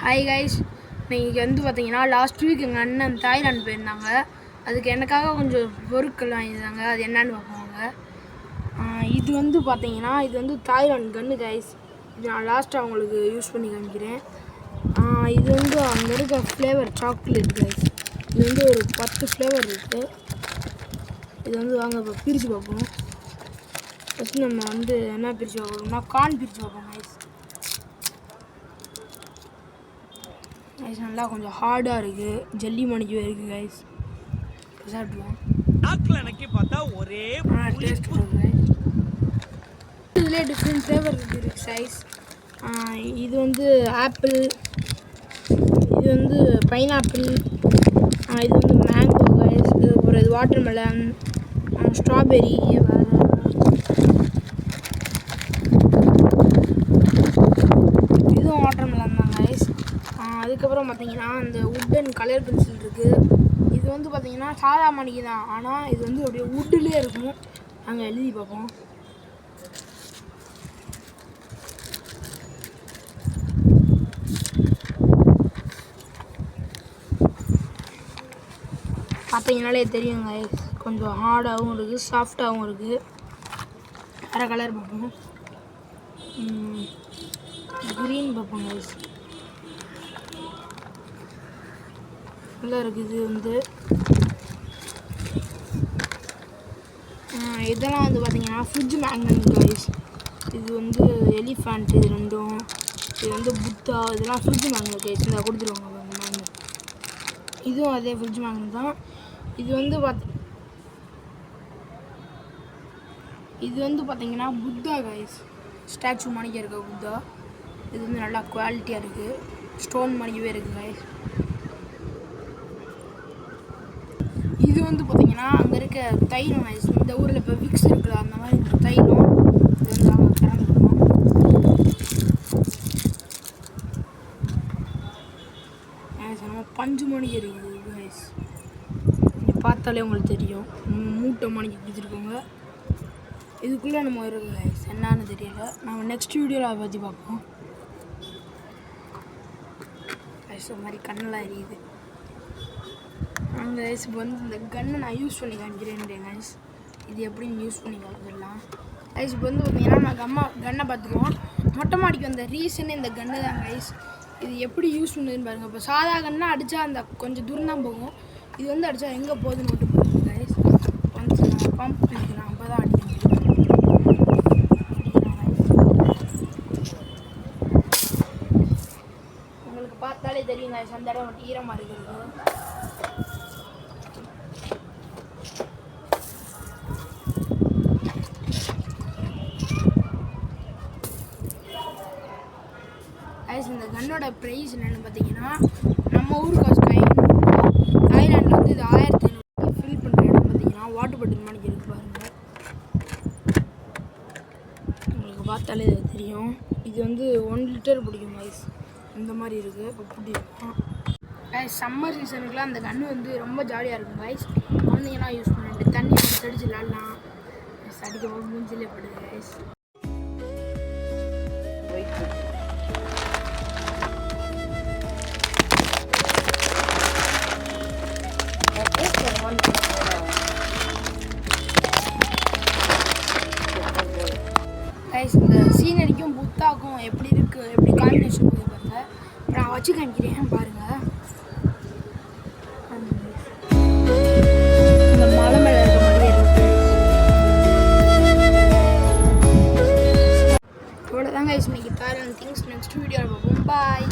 Hi guys, நீங்கள் வந்து பார்த்தீங்கன்னா லாஸ்ட் வீக் எங்கள் அண்ணன் தாய்லாந்து போயிருந்தாங்க. அதுக்கு எனக்காக கொஞ்சம் பொருட்கள் வாங்கியிருந்தாங்க. அது என்னன்னு பார்ப்போங்க. இது வந்து பார்த்தீங்கன்னா இது வந்து தாய்லாந்து கன்று கைஸ். இது நான் லாஸ்ட்டாக அவங்களுக்கு யூஸ் பண்ணி காமிக்கிறேன். இது வந்து அங்கே இருக்க ஃப்ளேவர் சாக்லேட் கைஸ். இது வந்து ஒரு 10 ஃப்ளேவர் இருக்குது. இது வந்து வாங்க இப்போ பிரித்து பார்ப்போம். ஃபஸ்ட்டு நம்ம வந்து என்ன பிரித்து பார்க்கணும்னா கார்ன் பிரித்து பார்ப்போம் கைஸ். கைஸ் நல்லா கொஞ்சம் ஹார்டாக இருக்குது, ஜல்லி மணிக்கு இருக்குது கைஸ். சாப்பிடுவோம். Taste guys. இதிலே டிஃப்ரெண்ட் ஃப்ளேவர் இருக்குது கைஸ். இது வந்து ஆப்பிள், இது வந்து பைனாப்பிள், இது வந்து மேங்கோ கைஸ், அப்புறம் இது வாட்டர் மெலன், ஸ்ட்ராபெரி, இதுவும் வாட்டர் மெலன் தான் கைஸ். அதுக்கப்புறம் பார்த்தீங்கன்னா இந்த வுட் கலர் பென்சில் இருக்குது. இது வந்து பார்த்தீங்கன்னா சாதா மணிக்கு தான், ஆனால் இது வந்து அப்படியே வுட்லேயே இருக்கும். நாங்கள் எழுதி பார்ப்போம். பார்த்தீங்கனாலே தெரியுங்க, கொஞ்சம் ஹார்டாகவும் இருக்குது, சாஃப்டாகவும் இருக்குது. வேறு கலர் பார்ப்போம். க்ரீன் பார்ப்போம் கைஸ். நல்லா இருக்குது. வந்து இதெல்லாம் வந்து பார்த்தீங்கன்னா ஃப்ரிட்ஜ் மேக்னெட் கைஸ். இது வந்து எலிஃபண்ட், இது ரெண்டும். இது வந்து புத்தா, இதெல்லாம் ஃப்ரிட்ஜ் மேக்னெட் கைஸ். இந்த கொடுத்துருவாங்க மேக்னெட். இதுவும் அதே ஃப்ரிட்ஜ் மேக்னெட் தான். இது வந்து பார்த்தீங்கன்னா புத்தா கைஸ், ஸ்டாச்சு மணிக்க இருக்க புத்தா. இது வந்து நல்லா குவாலிட்டியாக இருக்குது, ஸ்டோன் மணிக்கவே இருக்குது கைஸ். இது வந்து பார்த்தீங்கன்னா அங்கே இருக்க தைலம் கைஸ். இந்த ஊரில் இப்போ விக்ஸ் இருக்குல்ல, அந்த மாதிரி இந்த தைலம் இது வந்து அவங்க கறந்துருக்கோம். நம்ம பஞ்சு மணிக்கு இருக்குது கைஸ். நீங்கள் பார்த்தாலே உங்களுக்கு தெரியும். மூட்டை மணிக்கு கொடுத்துருக்கோங்க. இதுக்குள்ளே நம்ம இருக்கு கைஸ், என்னான்னு தெரியல. நம்ம நெக்ஸ்ட் வீடியோவில் அதை பற்றி பார்ப்போம் கைஸ். ஒரு மாதிரி கண்ணெல்லாம் எரியுது. கைஸ் இப்போ வந்து இந்த கன்னை நான் யூஸ் பண்ணி காமிக்கிறேன் கைஸ். இது எப்படின்னு யூஸ் பண்ணி காமிச்சிடலாம் கைஸ். இப்போ வந்து பார்த்தீங்கன்னா நாங்கள் கன்னை பார்த்துருவோம். மொட்டை மாடிக்கு வந்த ரீசனே இந்த கன்று தான் கைஸ். இது எப்படி யூஸ் பண்ணுதுன்னு பாருங்கள். இப்போ சாதா கன்னா அடித்தா அந்த கொஞ்சம் தூரம் தான் போகும். இது வந்து அடித்தா எங்கே போகுதுன்னு மட்டும் போகும் கைஸ். வந்து பம்ப் பண்ணிக்கலாம், அப்போ தான் அடிக்க முடியும். உங்களுக்கு பார்த்தாலே தெரியும் கைஸ், அந்த இடம் மட்டும் ஈரமாக இருக்கிறது. இந்த கன்னோட ப்ரைஸ் என்னென்னு பார்த்தீங்கன்னா நம்ம ஊர் காசு 500. தாய்லாண்டில் வந்து இது 1500 ஃபில் பண்ணுற இடம் பார்த்தீங்கன்னா வாட்டர் பாட்டில் மணிக்கு இருக்குது பாருங்கள். உங்களுக்கு பார்த்தாலே இது தெரியும். இது வந்து 1 லிட்டர் பிடிக்கும் கைஸ். இந்த மாதிரி இருக்குது. இப்போ பிடிக்கும் கைஸ். சம்மர் சீசனுக்குலாம் அந்த கன்று வந்து ரொம்ப ஜாலியாக இருக்கும் கைஸ். குழந்தைங்கன்னா யூஸ் பண்ணிட்டு தண்ணி அடிச்சு விளாட்லாம். அடிக்க போது மூஞ்சிலே படுது கைஸ். கைஸ் இந்த சீனரிக்கும் புத்தாக்கும் எப்படி இருக்குது, எப்படி காம்பினேஷன் போய் பாருங்க. நான் வச்சு காமிக்கிறேன் பாருங்கள். இந்த மலை மேலே இருக்க மாதிரியே இருக்குது. அவ்வளோதான் கைஸ், இன்னைக்கு தாய்லாந்து திங்ஸ். நெக்ஸ்ட் வீடியோவில் பார்ப்போம். பாய்.